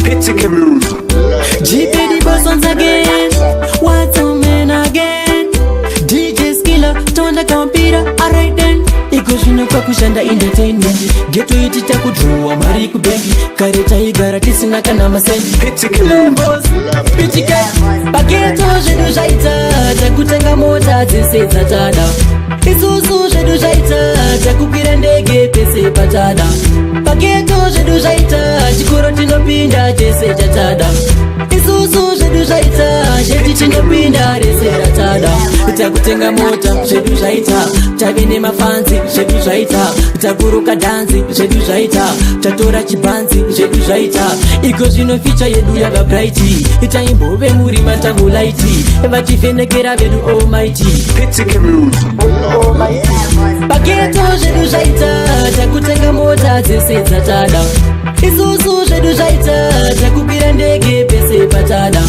Pitsy music. GPD boss once again. What's on man again? DJ Skiller, tonda kampira, alright then. Ikoshino kwa kushanda entertainment. Geto iti takudruwa mari kubengi. Kareta igara tisina kana masendi. Pitsy boss. Pitsy pageto zvedu zvaita takutenga mota dzese dzatada. Isusu zvedu zvaita takukwira ndege pese patada. Pageto zvedu zvaita chikoro tinopinda tese tatada. Isusu zvedu zvaita zvedu tinopinda rese ratada. Takutenga mota zvedu zvaita tave nemafanzi zvedu zvaita takuruka dhanzi zvedu zvaita tatora chibanzi zvedu zvaita iko zvinoficha yedu yava brighti itaimbove muri matambulaiti vativhenekera vedu almighty Pitsy music. pageto zvedu zvaita takutenga mota dzese dzatada. Isusu zvedu zvaita takukwira ndege pese patada.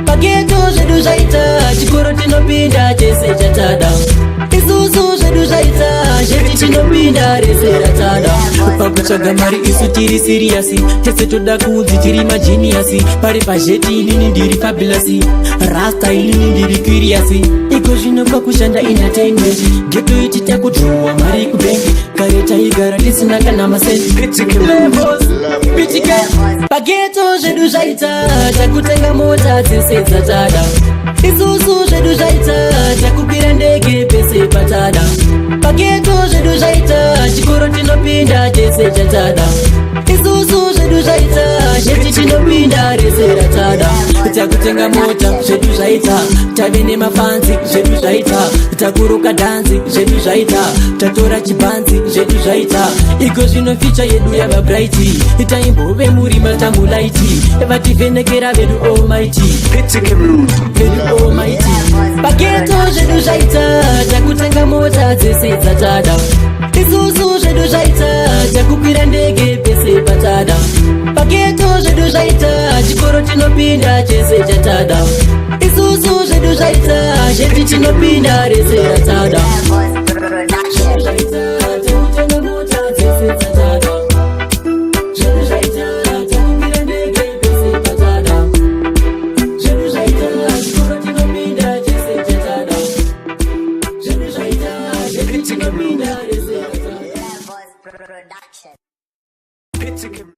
Pageto zvedu zvaita chikoro tinopinda tese chatada. Isusu zvedu zvaita zvedu tinopinda rese ratada. Pakutsvaga mari isu tiri siriyasi tese toda kunzi tiri majiniyasi. Pari pazheti inini ndiri fabulasi rasta inini ndiri kiriyasi. Iko zvino pakushanda entertainment geto iti takudruwa mari kubengi. Kare taigara tisina kana masendi. Pitsy music. Pageto zvedu zvaita takutenga mota dzese dzatada. Isusu zvedu zvaita takukwira ndege pese patada. Pageto zvedu zvaita chikoro tinopinda tese chatada. Isusu zvedu zvaita zvedu tinopinda rese ratada. Takutenga mota zvedu zvaita tave nemafanzi zvedu zvaita takuruka dhanzi zvedu zvaita tatora chibanzi zvedu zvaita iko zvinoficha yedu yava brighti itaimbove muri matambulaiti vativhenekera vedu almighty Pitsy music. vedu almighty. Pageto zvedu zvaita takutenga mota dzese dzatada. Isusu zvedu zvaita takukwira ndege pese patada. Pageto zvedu zvaita chikoro tinopinda tese chatada. Isusu zvedu zvaita zvedu tinopinda rese ratada.